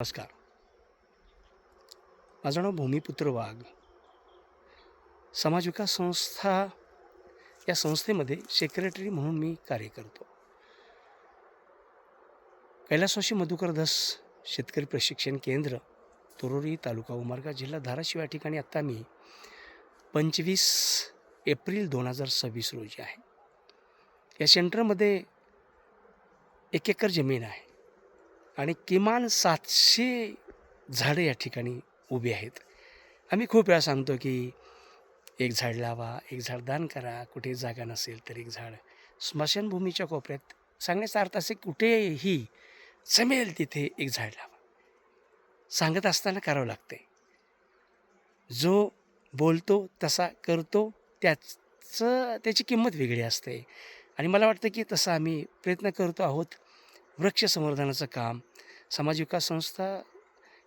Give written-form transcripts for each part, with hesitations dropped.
नमस्कार. माझं नाव भूमिपुत्र वाघ. समाज विकास संस्था या संस्थेमध्ये सेक्रेटरी म्हणून मी कार्य करतो. कैलासवासी मधुकर धस शेतकरी प्रशिक्षण केंद्र, तुरोरी, तालुका उमरगा, जिल्हा धाराशिव या ठिकाणी आत्ता मी 25 एप्रिल 2026 रोजी आहे. या सेंटरमध्ये 1 एकर जमीन आहे आणि किमान 700 झाडं या ठिकाणी उभी आहेत. आम्ही खूप वेळा सांगतो की एक झाड लावा, एक झाड दान करा, कुठे जागा नसेल तर एक झाड स्मशानभूमीच्या कोपऱ्यात. सांगण्याचा अर्थ असे कुठेही जमेल तिथे एक झाड लावा. सांगत असताना करावं लागते. जो बोलतो तसा करतो त्याची किंमत वेगळी असते आणि मला वाटतं की तसं आम्ही प्रयत्न करतो आहोत. वृक्ष संवर्धनाचं काम समाज विकास संस्था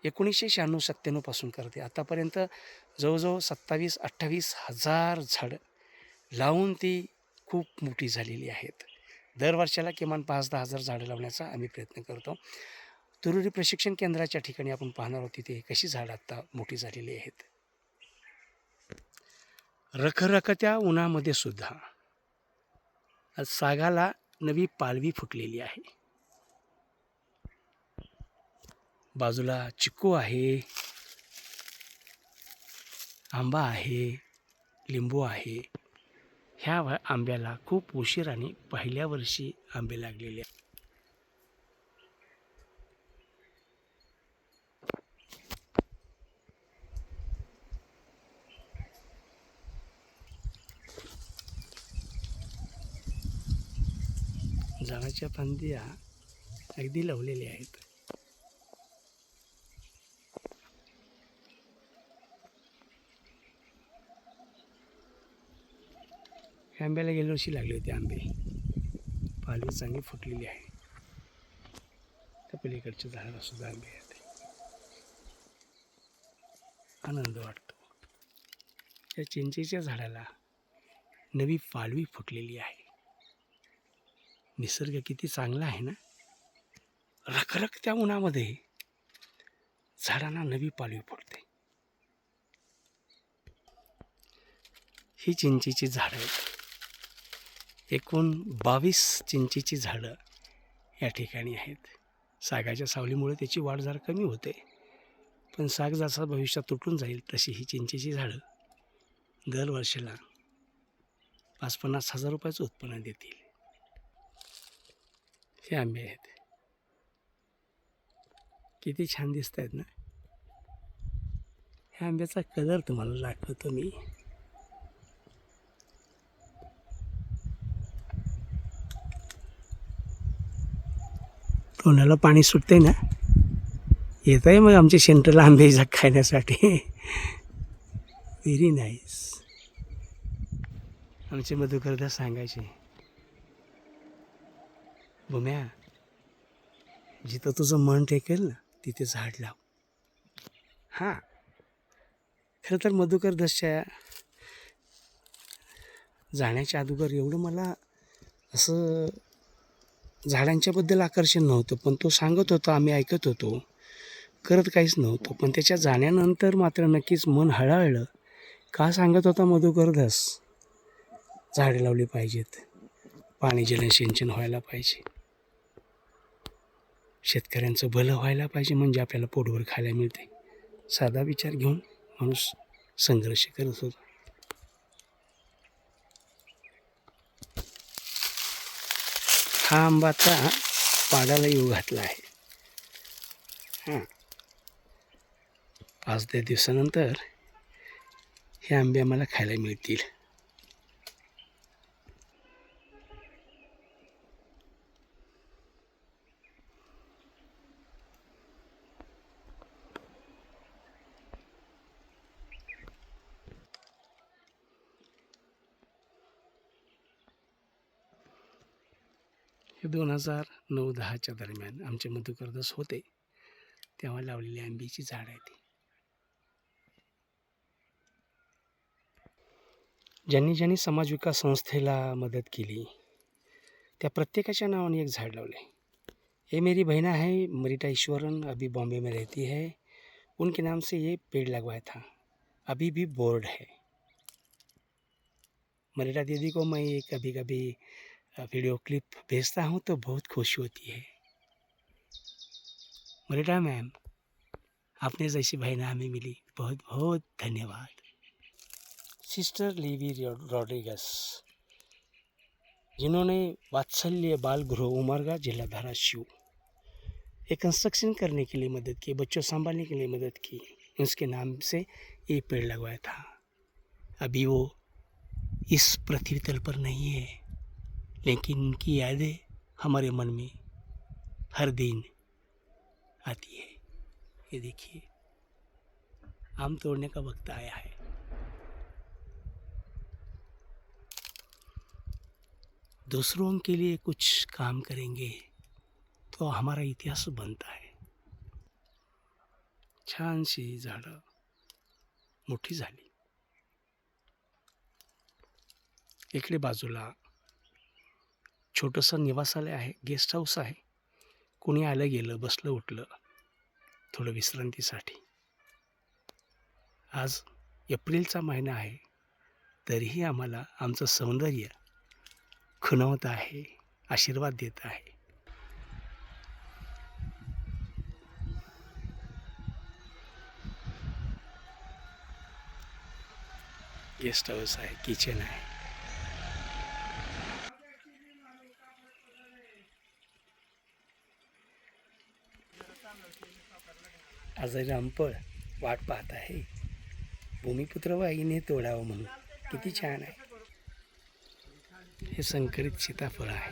1996-97 पासून करते. आतापर्यंत जवळजवळ 27-28 हजार झाडं लावून ती खूप मोठी झालेली आहेत. दर वर्षाला किमान 5-10 हजार झाडं लावण्याचा आम्ही प्रयत्न करतो. तुरुरी प्रशिक्षण केंद्राच्या ठिकाणी आपण पाहणार आहोत तिथे कशी झाडं आत्ता मोठी झालेली आहेत. रखरखत्या उन्हामध्ये सुद्धा आज सागाला नवी पालवी फुटलेली आहे. बाजूला चिक्कू आहे, आंबा आहे, लिंबू आहे. ह्या आंब्याला खूप उशिराने पहिल्या वर्षी आंबे लागलेले आहेत. झाडाच्या फांद्या अगदी लावलेल्या आहेत. आंब्याला गेल्या वर्षी लागले होते आंबे. पालवी चांगली फुटलेली आहे. त्या पलीकडच्या झाडाला सुद्धा आंबे आहेत. आनंद वाटतो. त्या चिंचेच्या झाडाला नवी पालवी फुटलेली आहे. निसर्ग किती चांगला आहे ना. रखरखत्या उन्हामध्ये झाडांना नवी पालवी फुटते. ही चिंचेची झाडं आहेत. एकूण 22 चिंचेची झाडं या ठिकाणी आहेत. सागाच्या सावलीमुळे त्याची वाढ जरा कमी होते, पण साग जसा भविष्यात तुटून जाईल तशी ही चिंचेची झाडं दरवर्षाला 5-50 हजार रुपयाचं उत्पन्न देतील. हे आंबे आहेत. किती छान दिसत आहेत ना. ह्या आंब्याचा कलर तुम्हाला दाखवतो मी. तोंडाला पाणी सुटते ना. येत आहे मग आमच्या सेंटरला आंबे खाण्यासाठी. Very nice. आमचे मधुकरदा सांगायचे, भूम्या, जिथं तुझं मन टेकेल ना तिथे झाड लाव. हां, खरं तर मधुकरदासच्या जाण्याच्या अगोदर एवढं मला असं झाडांच्याबद्दल आकर्षण नव्हतं, पण तो सांगत होता, आम्ही ऐकत होतो, करत काहीच नव्हतं. पण त्याच्या जाण्यानंतर मात्र नक्कीच मन हळहळलं. का सांगत होता मधुकरदास, झाडे लावली पाहिजेत, पाणी जलसिंचन व्हायला पाहिजे, शेतकऱ्यांचं भलं व्हायला पाहिजे, म्हणजे आपल्याला पोटभर खायला मिळते. साधा विचार घेऊन माणूस संघर्ष करत होता. हा आंबा आता पाडाला येऊ घातला आहे. हां, 5-10 दिवसानंतर हे आंबे आम्हाला खायला मिळतील. हे 2009-10च्या दरम्यान आमचे मधुकरदास होते तेव्हा लावलेली आंब्याची झाड आहे ती. ज्यांनी ज्यांनी समाज विकास संस्थेला मदत केली त्या प्रत्येकाच्या नावाने एक झाड लावले. ये मेरी बहना है मरीटा ईश्वरन, अभी बॉम्बे में रहती है। उनके नाम से ये पेड़ लगवाया था, अभी भी बोर्ड है। मरीटा दीदी को मैं ये कभी कभी वीडियो क्लिप भेजता हूँ तो बहुत खुशी होती है। मरीटा मैम, आपने जैसी बहना हमें मिली, बहुत बहुत धन्यवाद। सिस्टर लीवी रॉड्रिगस, जिन्होंने वात्सल्य बाल गृह उमरगा, जिला धाराशिव, एक कंस्ट्रक्शन करने के लिए मदद की, बच्चों संभालने के लिए मदद की, उसके नाम से ये पेड़ लगवाया था। अभी वो इस पृथ्वी तल पर नहीं है, लेकिन उनकी यादें हमारे मन में हर दिन आती है। ये देखिए, आम तोड़ने का वक्त आया है। दूसरों के लिए कुछ काम करेंगे तो हमारा इतिहास बनता है। छानशी झाडं मोठी झाली। इकडे बाजूला छोटंसं निवासालय आहे, गेस्ट हाऊस आहे. कोणी आलं गेलं, बसलं उठलं थोडं विश्रांतीसाठी. आज एप्रिलचा महिना आहे, तरीही आम्हाला आमचं सौंदर्य खुणवत आहे, आशीर्वाद देत आहे. गेस्ट हाऊस आहे, किचन आहे. आजही रामफळ वाट पाहत आहे, भूमिपुत्र वाईने तोडावं म्हणून. किती छान आहे. हे संकरित सीताफळ आहे.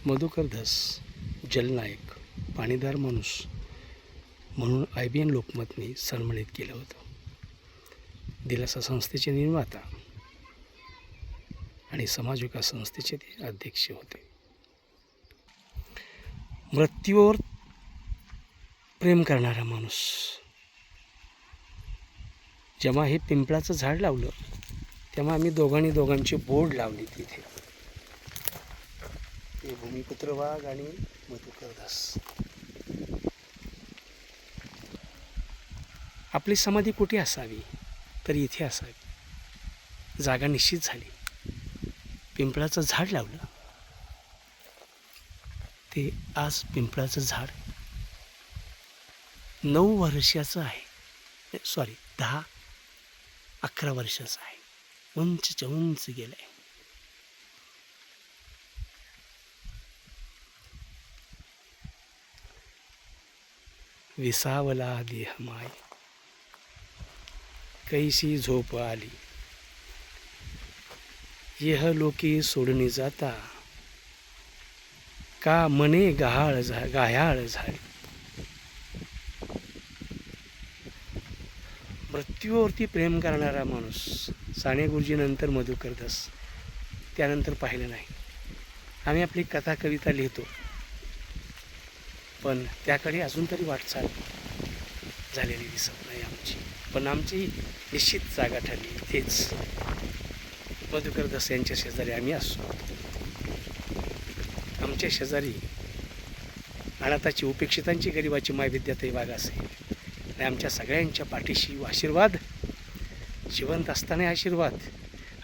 मधुकर धस, जलनायक, पाणीदार माणूस म्हणून IBN लोकमतने सन्मानित केलं होतं. दिलासा संस्थेचे निर्माता आणि समाज विकास संस्थेचे ते अध्यक्ष होते. मृत्यूवर प्रेम करणारा माणूस. जेव्हा हे पिंपळाचं झाड लावलं तेव्हा आम्ही दोघांची बोर्ड लावली तिथे. ते भूमिपुत्र वाघ आणि मधुकर दास. आपली समाधी कुठे असावी, तर इथे असावी. जागा निश्चित झाली. पिंपळाचं झाड लावलं. ते आज पिंपळाचं झाड 9 वर्षाचं आहे. 10-11 वर्षाचं आहे. उंचच्या उंच गेलंय. विसावला देह माय, कैसी झोप आली. यह लोकी सोडणी जाता, का मने गायाळ झाली. मृत्यूवरती प्रेम करणारा माणूस. साने गुरुजीनंतर मधुकर दास, त्यानंतर पाहिलं नाही. आम्ही आपली कथा कविता लिहितो, पण त्याकडे अजून तरी वाटचाल झालेली दिसत नाही आमची. पण आमची निश्चित जागा ठरली इथेच. मधुकर दास यांच्या शेजारी आम्ही असतो. आमच्या शेजारी अनाथाची, उपेक्षितांची, गरिबाची मायविद्याताई वाघ असेल. आणि आमच्या सगळ्यांच्या पाठीशी आशीर्वाद, जिवंत असताना आशीर्वाद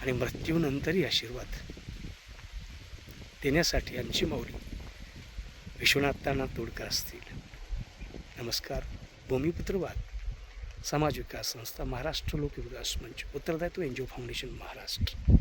आणि मृत्यूनंतरही आशीर्वाद देण्यासाठी आमची माऊली विश्वनाथ तोडकर असतील. नमस्कार. भूमिपुत्र वाघ, समाज विकास संस्था, महाराष्ट्र लोक विकास मंच, उत्तरदायित्व NGO फाउंडेशन, महाराष्ट्र.